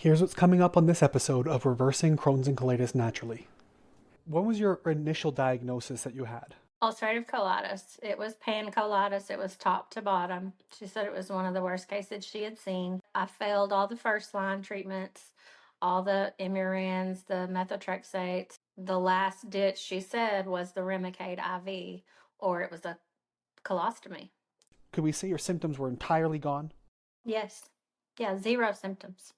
Here's what's coming up on this episode of Reversing Crohn's and Colitis Naturally. When was your initial diagnosis that you had? Ulcerative colitis. It was pancolitis. It was top to bottom. She said it was one of the worst cases she had seen. I failed all the first line treatments, all the Imurans, the methotrexates. The last ditch, she said, was the Remicade IV, or it was a colostomy. Could we say your symptoms were entirely gone? Yes. Yeah, zero symptoms.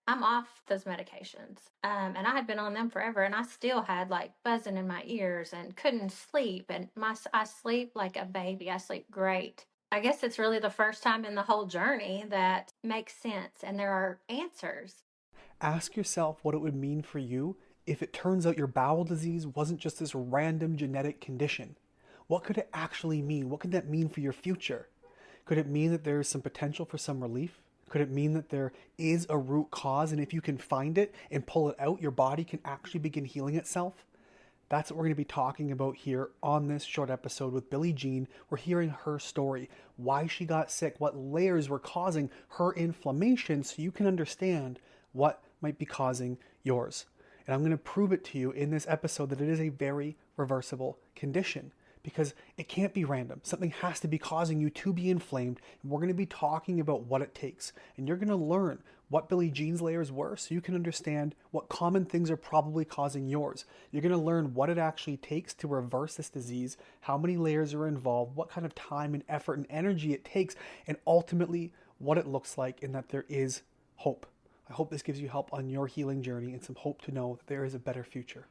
I'm off those medications. And I had been on them forever, and I still had like buzzing in my ears and couldn't sleep. And I sleep like a baby. I sleep great. I guess it's really the first time in the whole journey that makes sense and there are answers. Ask yourself what it would mean for you if it turns out your bowel disease wasn't just this random genetic condition. What could it actually mean? What could that mean for your future? Could it mean that there is some potential for some relief? Could it mean that there is a root cause, and if you can find it and pull it out, your body can actually begin healing itself? That's what we're going to be talking about here on this short episode with Billie Jean. We're hearing her story, why she got sick, what layers were causing her inflammation, so you can understand what might be causing yours. And I'm going to prove it to you in this episode that it is a very reversible condition, because it can't be random. Something has to be causing you to be inflamed, and we're going to be talking about what it takes. And you're going to learn what Billie Jean's layers were so you can understand what common things are probably causing yours. You're going to learn what it actually takes to reverse this disease, how many layers are involved, what kind of time and effort and energy it takes, and ultimately what it looks like, and that there is hope. I hope this gives you help on your healing journey and some hope to know that there is a better future.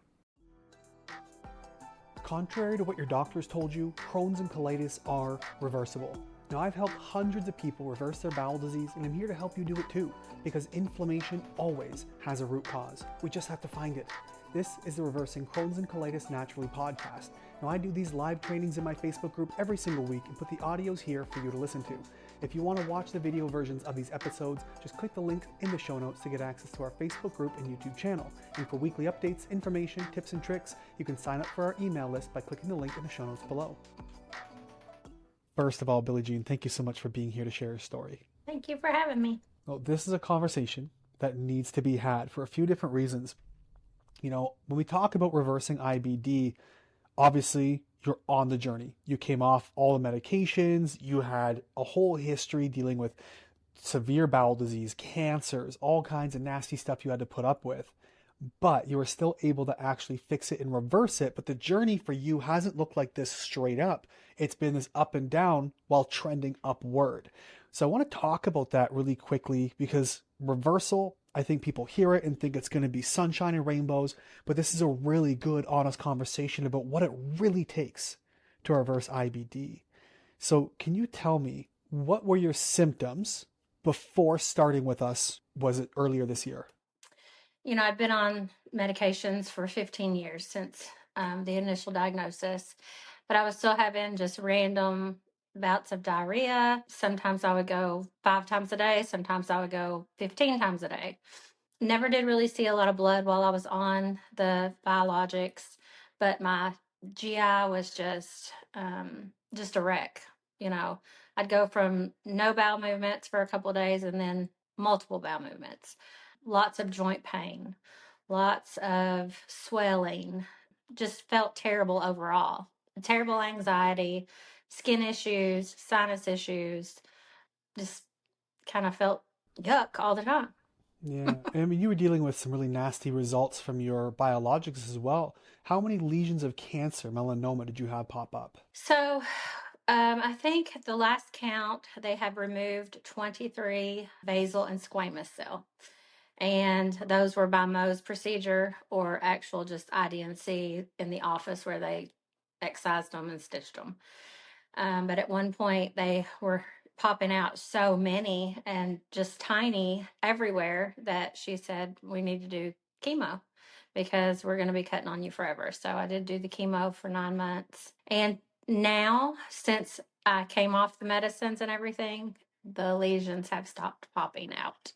Contrary to what your doctors told you, Crohn's and colitis are reversible. Now, I've helped hundreds of people reverse their bowel disease, and I'm here to help you do it too, because inflammation always has a root cause. We just have to find it. This is the Reversing Crohn's and Colitis Naturally podcast. Now, I do these live trainings in my Facebook group every single week and put the audios here for you to listen to. If you want to watch the video versions of these episodes, just click the link in the show notes to get access to our Facebook group and YouTube channel. And for weekly updates, information, tips, and tricks, you can sign up for our email list by clicking the link in the show notes below. First of all, Billie Jean, thank you so much for being here to share your story. Thank you for having me. Well, this is a conversation that needs to be had for a few different reasons. You know, when we talk about reversing IBD, obviously you're on the journey. You came off all the medications, you had a whole history dealing with severe bowel disease, cancers, all kinds of nasty stuff you had to put up with. But you were still able to actually fix it and reverse it. But the journey for you hasn't looked like this straight up. It's been this up and down while trending upward. So I want to talk about that really quickly, because reversal, I think people hear it and think it's going to be sunshine and rainbows, but this is a really good, honest conversation about what it really takes to reverse IBD. So can you tell me, what were your symptoms before starting with us? Was it earlier this year? You know, I've been on medications for 15 years since the initial diagnosis, but I was still having just random bouts of diarrhea. Sometimes I would go 5 times a day. Sometimes I would go 15 times a day. Never did really see a lot of blood while I was on the biologics, but my GI was just a wreck. You know, I'd go from no bowel movements for a couple of days and then multiple bowel movements. Lots of joint pain, lots of swelling, just felt terrible overall. Terrible anxiety, skin issues, sinus issues, just kind of felt yuck all the time. Yeah, I mean, you were dealing with some really nasty results from your biologics as well. How many lesions of cancer, melanoma, did you have pop up? So, I think at the last count, they have removed 23 basal and squamous cell. And those were by Mohs procedure or actual just IDNC in the office where they excised them and stitched them. But at one point, they were popping out so many and just tiny everywhere that she said, we need to do chemo because we're going to be cutting on you forever. So I did do the chemo for 9 months. And now, since I came off the medicines and everything, the lesions have stopped popping out.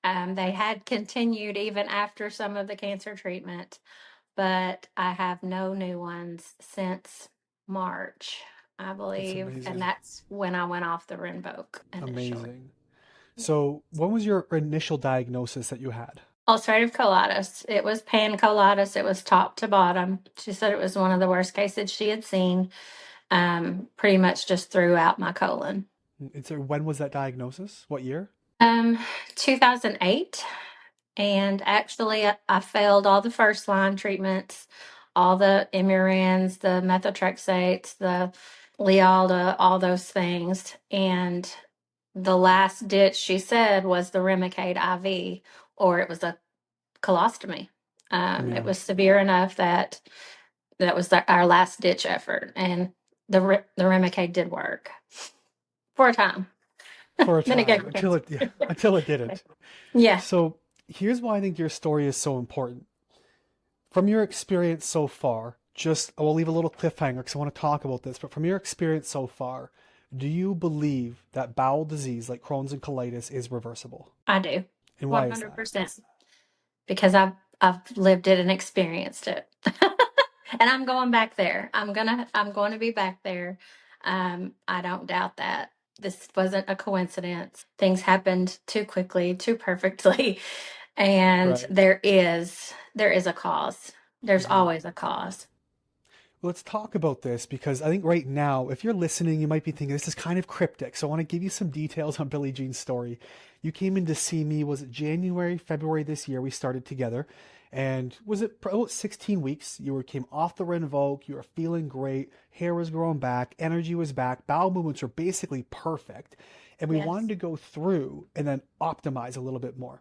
They had continued even after some of the cancer treatment, but I have no new ones since March, I That's believe. And amazing. that's when I went off the Rinvoq initially. Amazing. So, when was your initial diagnosis that you had? Ulcerative colitis. It was pan colitis. It was top to bottom. She said it was one of the worst cases she had seen, pretty much just throughout my colon. And so, when was that diagnosis? What year? Um, 2008. And actually, I failed all the first line treatments, all the Imurans, the methotrexates, the Lialda, all those things. And the last ditch, she said, was the Remicade IV, or it was a colostomy. It Yeah, was severe enough that that was our last ditch effort, and the Remicade did work for a time. for a Then it got time until cancer. it yeah, until it didn't. Yeah. So, here's why I think your story is so important. From your experience so far, just I will leave a little cliffhanger because I want to talk about this, but from your experience so far, do you believe that bowel disease like Crohn's and colitis is reversible? I do, And why is that? 100%, because I've lived it and experienced it. And I'm going back there. I'm going to be back there. I don't doubt that. This wasn't a coincidence. Things happened too quickly, too perfectly, and Right. there is a cause. There's Mhm. always a cause. Let's talk about this because I think right now, if you're listening, you might be thinking this is kind of cryptic. So I want to give you some details on Billie Jean's story. You came in to see me, was it January, February this year? We started together. And was it about 16 weeks? Came off the Rinvoq, you were feeling great, hair was growing back, energy was back, bowel movements were basically perfect. And we wanted Yes. to go through and then optimize a little bit more.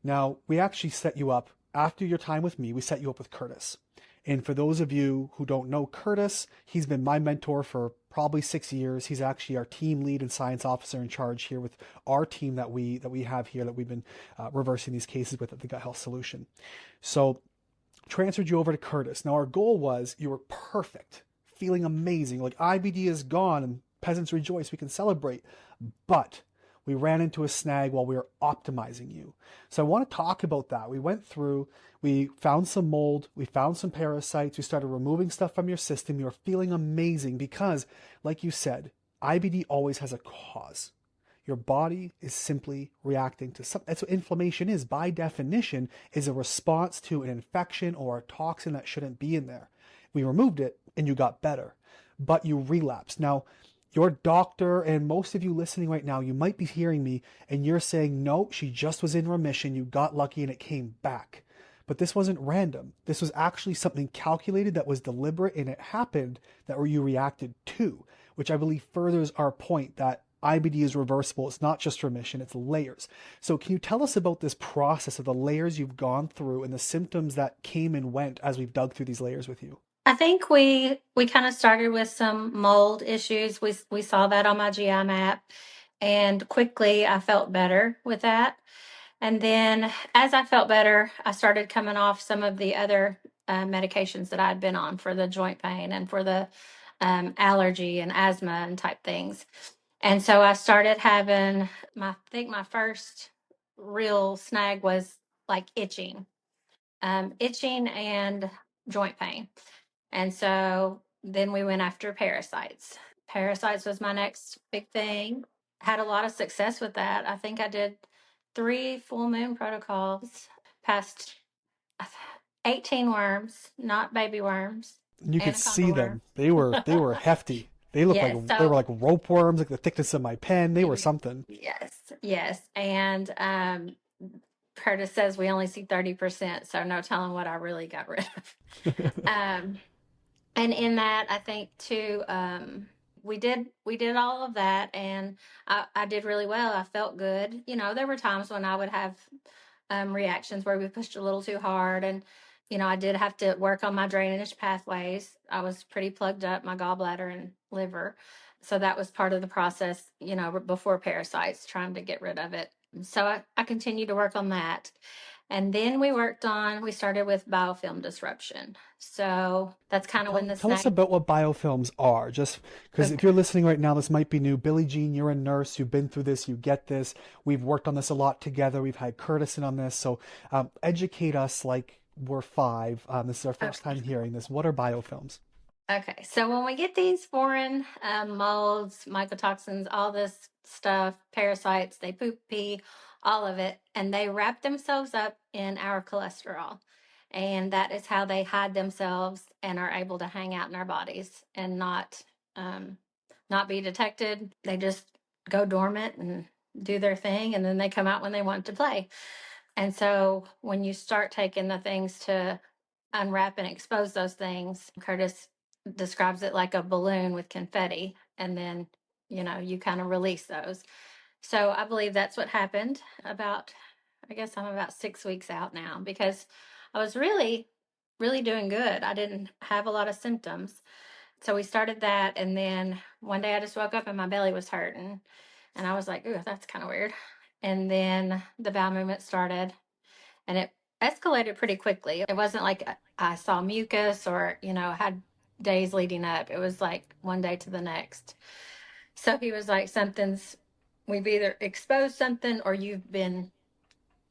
Now, we actually set you up after your time with me, we set you up with Curtis. And for those of you who don't know Curtis, he's been my mentor for probably 6 years. He's actually our team lead and science officer in charge here with our team that we have here that we've been reversing these cases with at the Gut Health Solution. So transferred you over to Curtis. Now our goal was you were perfect, feeling amazing, like IBD is gone and peasants rejoice. We can celebrate, but we ran into a snag while we were optimizing you. So I want to talk about that. We went through, we found some mold, we found some parasites, we started removing stuff from your system. You were feeling amazing because, like you said, IBD always has a cause. Your body is simply reacting to something. That's what inflammation is. By definition, is a response to an infection or a toxin that shouldn't be in there. We removed it and you got better, but you relapsed. Now, your doctor and most of you listening right now, you might be hearing me and you're saying, no, she just was in remission. You got lucky and it came back. But this wasn't random. This was actually something calculated that was deliberate and it happened that you reacted to, which I believe furthers our point that IBD is reversible. It's not just remission, it's layers. So, can you tell us about this process of the layers you've gone through and the symptoms that came and went as we've dug through these layers with you? I think we kind of started with some mold issues. We saw that on my GI map, and quickly I felt better with that. And then as I felt better, I started coming off some of the other medications that I'd been on for the joint pain and for the allergy and asthma and type things. And so I started having I think my first real snag was like itching and joint pain. And so then we went after parasites. Parasites was my next big thing. Had a lot of success with that. I think I did 3 full moon protocols, past 18 worms, not baby worms, And you could anaconda see worm. them. They were hefty. They looked like Yes. they were So like rope worms, like the thickness of my pen. They were y- something. yes, yes. And Curtis says we only see 30%, so no telling what I really got rid of. Um, and in that, I think too, we did all of that, and I did really well. I felt good. There were times when I would have reactions where we pushed a little too hard, and I did have to work on my drainage pathways. I was pretty plugged up, my gallbladder and liver, so that was part of the process. Before parasites, trying to get rid of it. So I continued to work on that. And then we started with biofilm disruption. So that's kind of when the Tell us snag. about what biofilms are, just because if Okay. you're listening right now, this might be new. Billie Jean, you're a nurse, you've been through this, you get this. We've worked on this a lot together. We've had Curtis in on this, so educate us like we're five. This is our first time Okay. hearing this. What are biofilms? Okay. So when we get these foreign molds, mycotoxins, all this stuff, parasites, they poop, pee, all of it, and they wrap themselves up in our cholesterol. And that is how they hide themselves and are able to hang out in our bodies and um, not be detected. They just go dormant and do their thing, and then they come out when they want to play. And so when you start taking the things to unwrap and expose those things, Curtis describes it like a balloon with confetti, and then, you kind of release those. So I believe that's what happened. I guess I'm about 6 weeks out now, because I was really, really doing good. I didn't have a lot of symptoms. So we started that, and then one day I just woke up and my belly was hurting, and I was like, "Ooh, that's kind of weird." And then the bowel movement started, and it escalated pretty quickly. It wasn't like I saw mucus or, had days leading up. It was like one day to the next. So he was like, we've either exposed something or you've been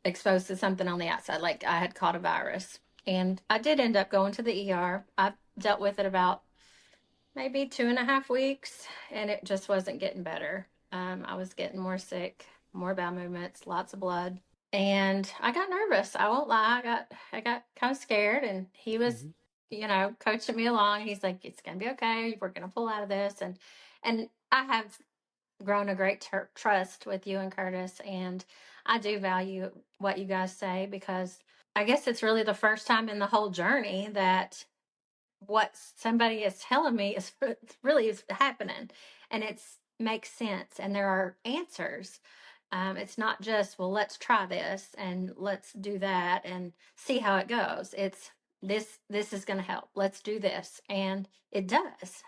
exposed to something on the outside. Like I had caught a virus. And I did end up going to the ER. I dealt with it about maybe 2.5 weeks, and it just wasn't getting better. I was getting more sick, more bowel movements, lots of blood. And I got nervous. I won't lie. I got kind of scared, and he was, Hmm. coaching me along. He's like, "It's gonna be okay. We're gonna pull out of this." And I have grown a great trust with you and Curtis, and I do value what you guys say, because I guess it's really the first time in the whole journey that what somebody is telling me is really is happening, and it's makes sense, and there are answers. It's not just, well, let's try this and let's do that and see how it goes. It's this is going to help, let's do this, and it does.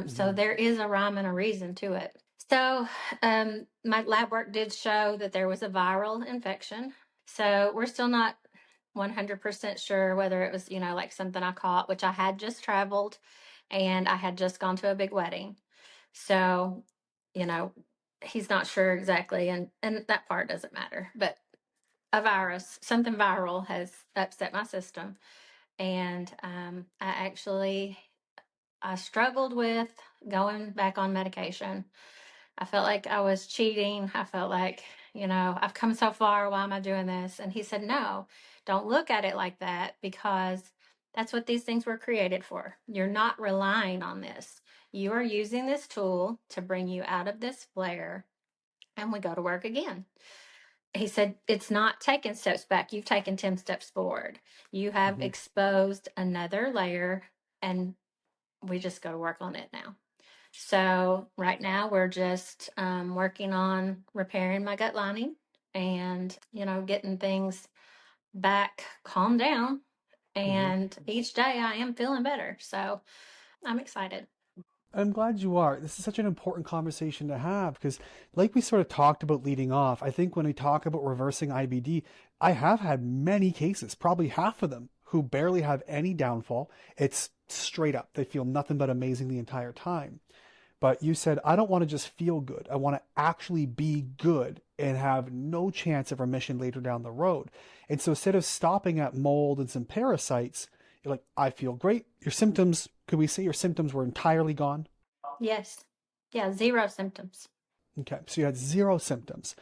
So Hmm. there is a rhyme and a reason to it. So my lab work did show that there was a viral infection. So we're still not 100% sure whether it was, like something I caught, which I had just traveled and I had just gone to a big wedding. So, you know, he's not sure exactly, and that part doesn't matter. But a virus, something viral, has upset my system, and I struggled with going back on medication. I felt like I was cheating. I felt like, I've come so far. Why am I doing this? And he said, "No, don't look at it like that, because that's what these things were created for. You're not relying on this. You are using this tool to bring you out of this flare, and we go to work again." He said, "It's not taking steps back. You've taken 10 steps forward. You have Hmm. exposed another layer, and we just go to work on it now." So right now we're just working on repairing my gut lining and, getting things back calmed down. Hmm. And each day I am feeling better. So I'm excited. I'm glad you are. This is such an important conversation to have because, like we sort of talked about leading off, I think when we talk about reversing IBD, I have had many cases, probably half of them, who barely have any downfall. It's straight up. They feel nothing but amazing the entire time. But you said, I don't want to just feel good. I want to actually be good and have no chance of remission later down the road. And so instead of stopping at mold and some parasites, you're like, I feel great. Your symptoms, could we say your symptoms were entirely gone? Yes. Yeah. Zero symptoms. Okay, so you had zero symptoms.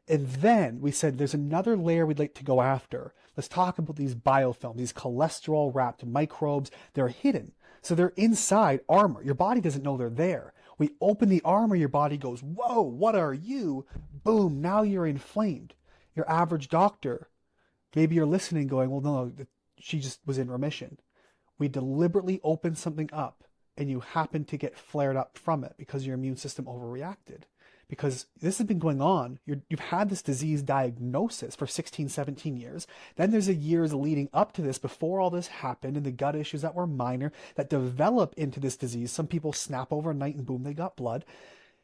And then we said there's another layer we'd like to go after. Let's talk about these biofilms, these cholesterol wrapped microbes. They're hidden. So they're inside armor. Your body doesn't know they're there. We open the armor, your body goes, whoa, what are you? Boom, now you're inflamed. Your average doctor, maybe you're listening going, well, no, she just was in remission. We deliberately opened something up and you happen to get flared up from it because your immune system overreacted. Because this has been going on. You've had this disease diagnosis for 16, 17 years. Then there's a years leading up to this before all this happened and the gut issues that were minor that develop into this disease. Some people snap overnight and boom, they got blood.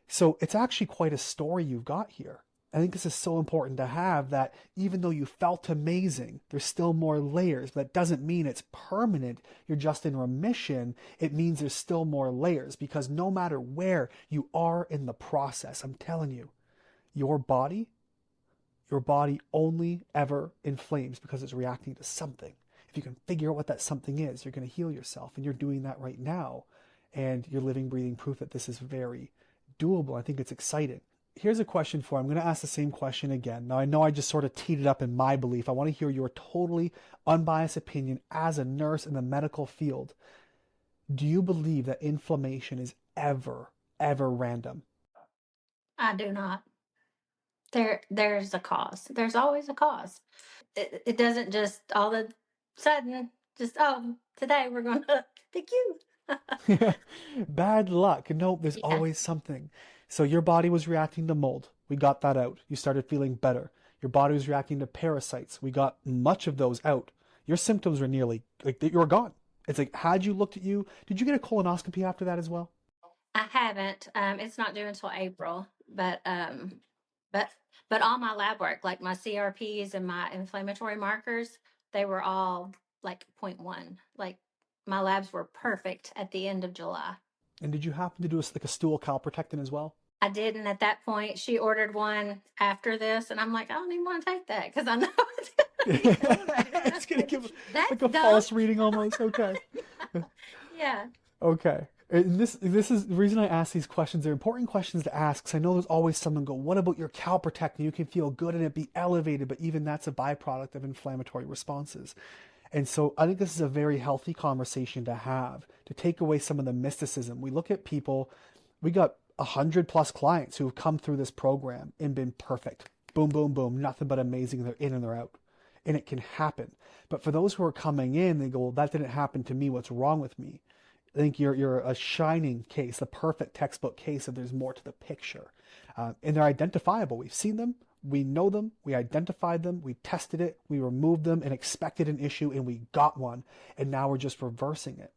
So it's actually quite a story you've got here. I think this is so important to have that even though you felt amazing, there's still more layers. But that doesn't mean it's permanent. You're just in remission. It means there's still more layers because no matter where you are in the process, I'm telling you, your body, your body only ever inflames because it's reacting to something. If you can figure out what that something is, you're going to heal yourself. And you're doing that right now. And you're living, breathing proof that this is very doable. I think it's exciting. here's a question for you. I'm going to ask the same question again. Now, I know I just sort of teed it up in my belief. I want to hear your totally unbiased opinion as a nurse in the medical field. Do you believe that inflammation is ever random? I do not. There's a cause. There's always a cause. It doesn't just all of a sudden just, oh, today we're gonna pick you. Bad luck. No, there's Yeah. always something. So your body was reacting to mold. We got that out. You started feeling better. Your body was reacting to parasites. We got much of those out. Your symptoms were nearly like you were gone. It's like, had you looked at you, did you get a colonoscopy after that as well? I haven't. It's not due until April, but but all my lab work, like my CRPs and my inflammatory markers, they were all like point 0.1. Like my labs were perfect at the end of July. And did you happen to do like a stool calprotectin as well? I didn't at that point. She ordered one after this, and I'm like, I don't even want to take that because I know it's gonna be It's gonna older. give That's like a dumb. false reading almost. Okay. Yeah. Okay. And this is the reason I ask these questions. They're important questions to ask because I know there's always someone go, what about your calprotectin? You can feel good and it be elevated, but even that's a byproduct of inflammatory responses. And so I think this is a very healthy conversation to have to take away some of the mysticism. We look at people, we got 100+ clients who have come through this program and been perfect. Boom, boom, boom, nothing but amazing. They're in and they're out. And it can happen. But for those who are coming in, they go, well, that didn't happen to me. What's wrong with me? I think you're a shining case, the perfect textbook case of there's more to the picture. And they're identifiable. We've seen them, we know them, we identified them, we tested it, we removed them and expected an issue and we got one. And now we're just reversing it.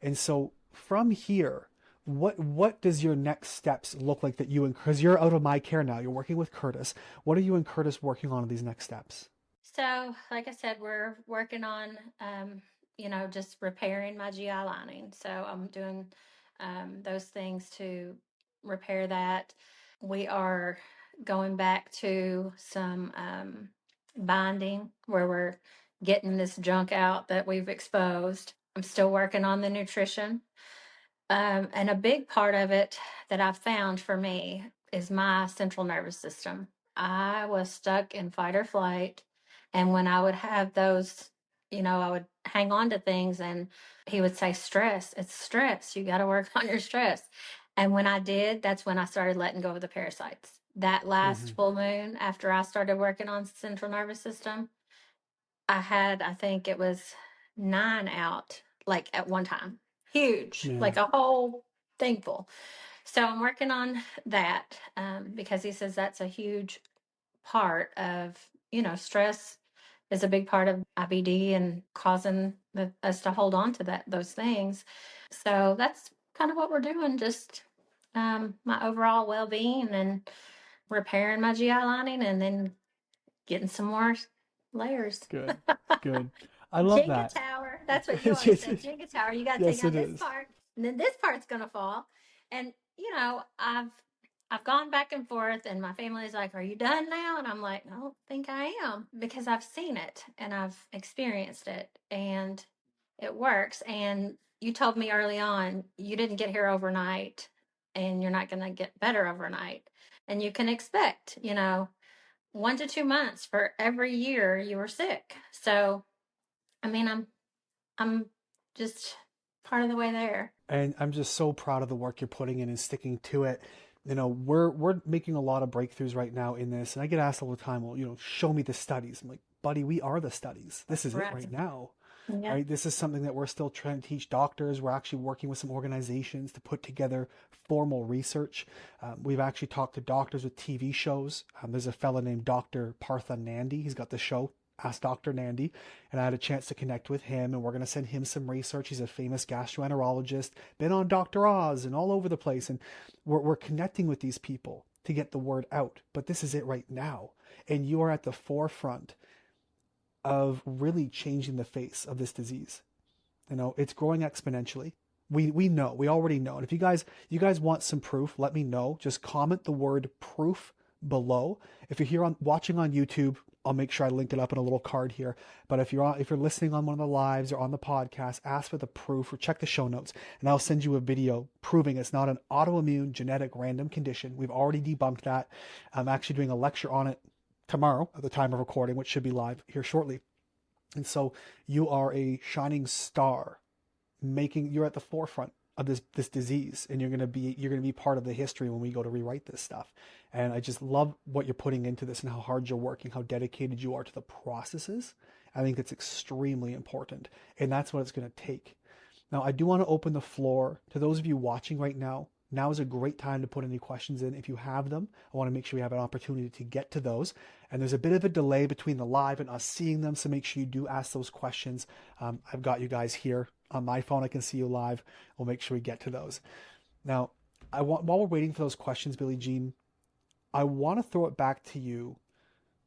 And so from here, what does your next steps look like that you, because you're out of my care now, you're working with Curtis. What are you and Curtis working on in these next steps? So, like I said, we're working on, just repairing my GI lining. So I'm doing those things to repair that. We are going back to some binding where we're getting this junk out that we've exposed. I'm still working on the nutrition. And a big part of it that I've found for me is my central nervous system. I was stuck in fight or flight. And when I would have those, I would hang on to things and he would say, stress, it's stress. You got to work on your stress. And when I did, that's when I started letting go of the parasites. That last Hmm. full moon after I started working on central nervous system, I had, I think it was 9 out, like at one time. Huge, Yeah, like a whole thing full. So I'm working on that because he says that's a huge part of, stress is a big part of IBD and causing us to hold on to those things. So that's kind of what we're doing, just my overall well-being and repairing my GI lining and then getting some more layers. good, good. I love Jenga that. tower. That's what you It's always just, said. Jenga tower. You got to take yes, out it this is. part, and then this part's gonna fall. And I've gone back and forth, and my family's like, "Are you done now?" And I'm like, "I don't think I am because I've seen it and I've experienced it, and it works." And you told me early on you didn't get here overnight, and you're not gonna get better overnight, and you can expect, 1 to 2 months for every year you were sick. So, I mean, I'm just part of the way there. And I'm just so proud of the work you're putting in and sticking to it. We're making a lot of breakthroughs right now in this, and I get asked all the time, well, show me the studies. I'm like, buddy, we are the studies. This is it Right. right now. Yeah. Right? This is something that we're still trying to teach doctors. We're actually working with some organizations to put together formal research. We've actually talked to doctors with TV shows. There's a fella named Dr. Partha Nandi. He's got the show Ask Dr. Nandi, and I had a chance to connect with him, and we're going to send him some research. He's a famous gastroenterologist, been on Dr. Oz and all over the place, and we're connecting with these people to get the word out. But this is it right now, and you are at the forefront of really changing the face of this disease. It's growing exponentially. We know, we already know. And if you guys want some proof, let me know. Just comment the word proof below. If you're here watching on YouTube, I'll make sure I link it up in a little card here. But if you're listening on one of the lives or on the podcast, ask for the proof or check the show notes, and I'll send you a video proving it's not an autoimmune genetic random condition. We've already debunked that. I'm actually doing a lecture on it tomorrow at the time of recording, which should be live here shortly. And so you are a shining star, you're at the forefront of this disease, and you're gonna be part of the history when we go to rewrite this stuff. And I just love what you're putting into this and how hard you're working, how dedicated you are to the processes. I think that's extremely important, and that's what it's gonna take. Now, I do want to open the floor to those of you watching right now. Now is a great time to put any questions in if you have them. I want to make sure we have an opportunity to get to those. And there's a bit of a delay between the live and us seeing them, so make sure you do ask those questions. I've got you guys here on my phone. I can see you live. We'll make sure we get to those. Now, while we're waiting for those questions, Billie Jean, I want to throw it back to you.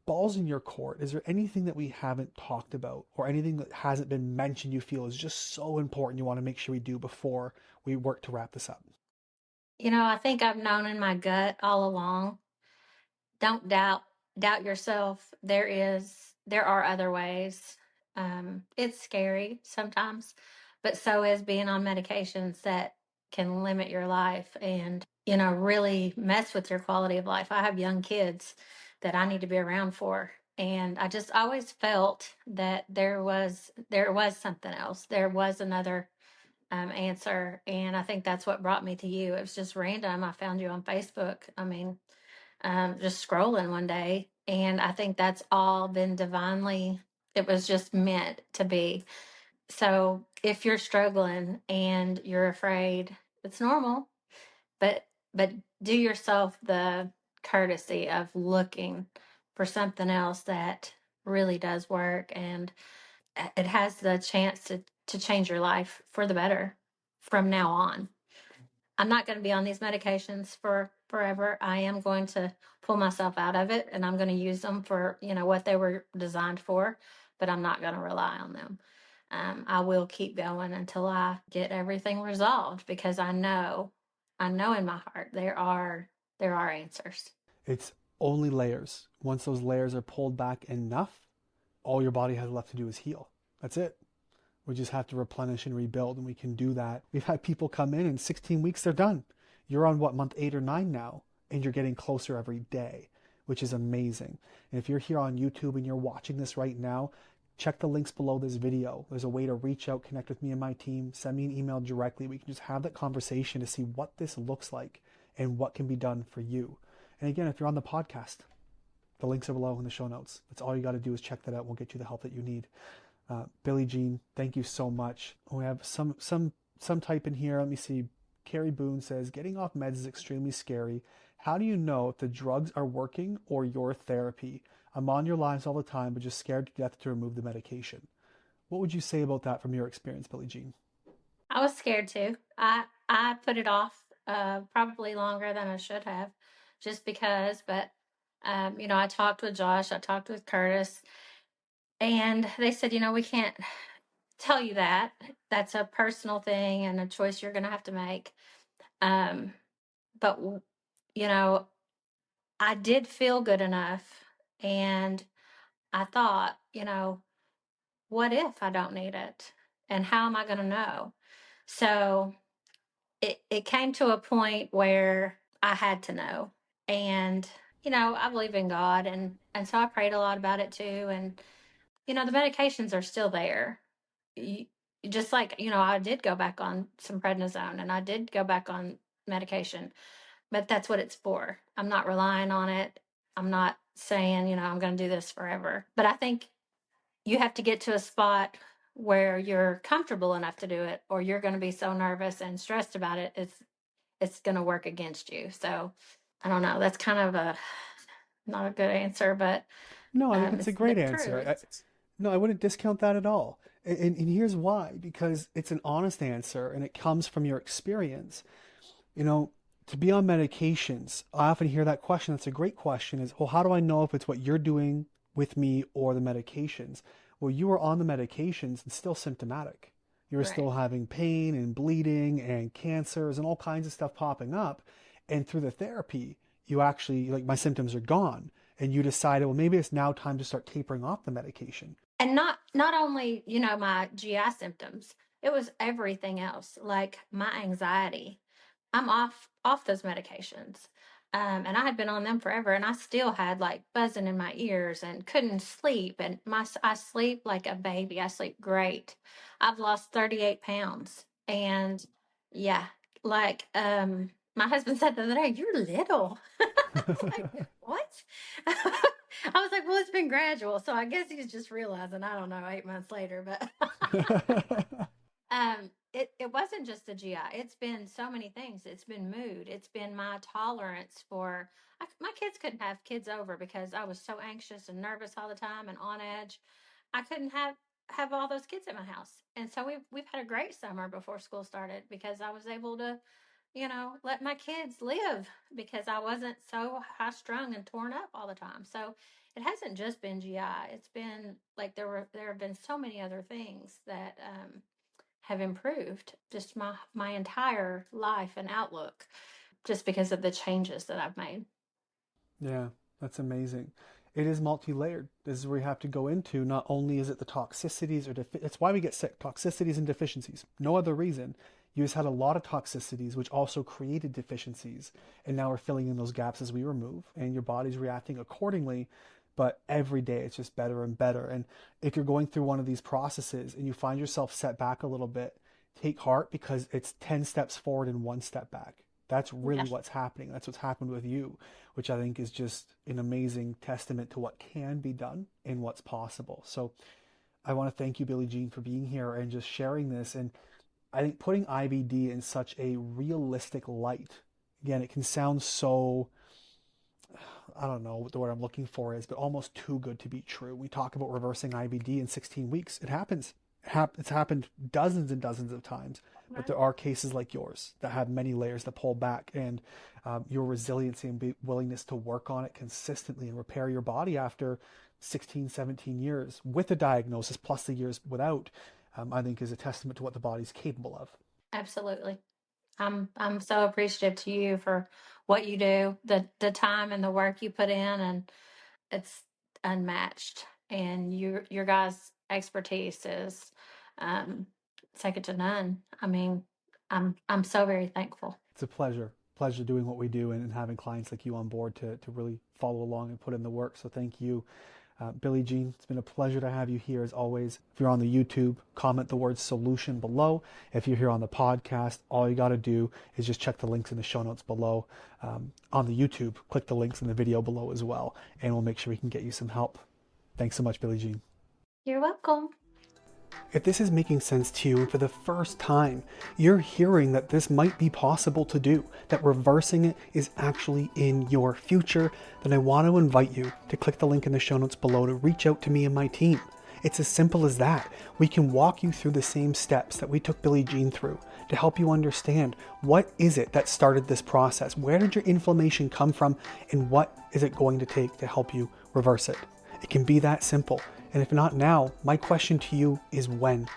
Balls in your court. Is there anything that we haven't talked about or anything that hasn't been mentioned you feel is just so important you want to make sure we do before we work to wrap this up? I think I've known in my gut all along. Don't doubt yourself. There are other ways. It's scary sometimes, but so is being on medications that can limit your life and, really mess with your quality of life. I have young kids that I need to be around for. And I just always felt that there was something else. There was another answer. And I think that's what brought me to you. It was just random. I found you on Facebook. I mean, just scrolling one day. And I think that's all been divinely, it was just meant to be. So if you're struggling and you're afraid, it's normal, but do yourself the courtesy of looking for something else that really does work, and it has the chance to change your life for the better from now on. I'm not going to be on these medications for forever. I am going to pull myself out of it, and I'm going to use them for, what they were designed for, but I'm not going to rely on them. I will keep going until I get everything resolved, because I know in my heart there are answers. It's only layers. Once those layers are pulled back enough, all your body has left to do is heal. That's it. We just have to replenish and rebuild, and we can do that. We've had people come in 16 weeks, they're done. You're on month 8 or 9 now, and you're getting closer every day, which is amazing. And if you're here on YouTube and you're watching this right now, check the links below this video. There's a way to reach out, connect with me and my team, send me an email directly. We can just have that conversation to see what this looks like and what can be done for you. And again, if you're on the podcast, the links are below in the show notes. That's all you got to do is check that out. We'll get you the help that you need. Billie Jean, thank you so much. We have some type in here. Let me see. Carrie Boone says, getting off meds is extremely scary. How do you know if the drugs are working or your therapy? I'm on your lives all the time, but just scared to death to remove the medication. What would you say about that from your experience, Billie Jean? I was scared too. I put it off probably longer than I should have, just because. But I talked with Josh, I talked with Curtis, and they said, we can't tell you that. That's a personal thing and a choice you're going to have to make. But I did feel good enough, and I thought, what if I don't need it? And how am I going to know? So it came to a point where I had to know. And, I believe in God. And so I prayed a lot about it too. And, the medications are still there. Just like, I did go back on some prednisone, and I did go back on medication, but that's what it's for. I'm not relying on it. I'm not saying, I'm going to do this forever. But I think you have to get to a spot where you're comfortable enough to do it, or you're going to be so nervous and stressed about it, it's going to work against you. So I don't know. That's kind of not a good answer, but no, I mean, it's a great the answer. No, I wouldn't discount that at all. And here's why, because it's an honest answer and it comes from your experience. To be on medications, I often hear that question. That's a great question, is, well, how do I know if it's what you're doing with me or the medications? Well, you were on the medications and still symptomatic. You were still having pain and bleeding and cancers and all kinds of stuff popping up. And through the therapy, you actually, like, my symptoms are gone, and you decided, well, maybe it's now time to start tapering off the medication. And not only, my GI symptoms, it was everything else, like my anxiety. I'm off those medications. And I had been on them forever, and I still had like buzzing in my ears and couldn't sleep. And I sleep like a baby. I sleep great. I've lost 38 pounds. And yeah, like my husband said the other day, "You're little." I was like, "What?" I was like, "Well, it's been gradual." So I guess he's just realizing, I don't know, 8 months later, but it wasn't just the GI. It's been so many things. It's been mood. It's been my tolerance for my kids couldn't have kids over because I was so anxious and nervous all the time and on edge. I couldn't have all those kids at my house. And so we've had a great summer before school started because I was able to, let my kids live because I wasn't so high strung and torn up all the time. So it hasn't just been GI. It's been like there have been so many other things that have improved just my entire life and outlook just because of the changes that I've made. Yeah, that's amazing. It is multi-layered. This is where you have to go into. Not only is it the toxicities it's why we get sick, toxicities and deficiencies. No other reason. You just had a lot of toxicities, which also created deficiencies. And now we're filling in those gaps as we remove, and your body's reacting accordingly. But every day it's just better and better. And if you're going through one of these processes and you find yourself set back a little bit, take heart, because it's 10 steps forward and 1 step back. That's really what's happening. That's what's happened with you, which I think is just an amazing testament to what can be done and what's possible. So I want to thank you, Billie Jean, for being here and just sharing this. And I think putting IBD in such a realistic light, again, it can sound so, I don't know what the word I'm looking for is, but almost too good to be true. We talk about reversing IBD in 16 weeks. It happens. It's happened dozens and dozens of times, but there are cases like yours that have many layers that pull back, and your resiliency and willingness to work on it consistently and repair your body after 16, 17 years with a diagnosis plus the years without, I think is a testament to what the body's capable of. Absolutely. I'm so appreciative to you for what you do, the time and the work you put in, and it's unmatched. And your guys' expertise is um, second to none. I mean, I'm so very thankful. It's a pleasure doing what we do and having clients like you on board to really follow along and put in the work. So thank you. Billie Jean, it's been a pleasure to have you here as always. If you're on the YouTube, comment the word solution below. If you're here on the podcast, all you got to do is just check the links in the show notes below. On the YouTube, click the links in the video below as well, and we'll make sure we can get you some help. Thanks so much, Billie Jean. You're welcome. If this is making sense to you, and for the first time you're hearing that this might be possible to do, that reversing it is actually in your future, then I want to invite you to click the link in the show notes below to reach out to me and my team. It's as simple as that. We can walk you through the same steps that we took Billie Jean through to help you understand what is it that started this process, where did your inflammation come from, and what is it going to take to help you reverse it. It can be that simple. And if not now, my question to you is when.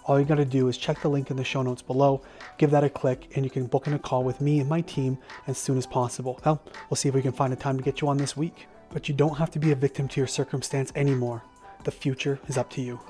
All you got to do is check the link in the show notes below, give that a click, and you can book in a call with me and my team as soon as possible. Hell, we'll see if we can find a time to get you on this week. But you don't have to be a victim to your circumstance anymore. The future is up to you.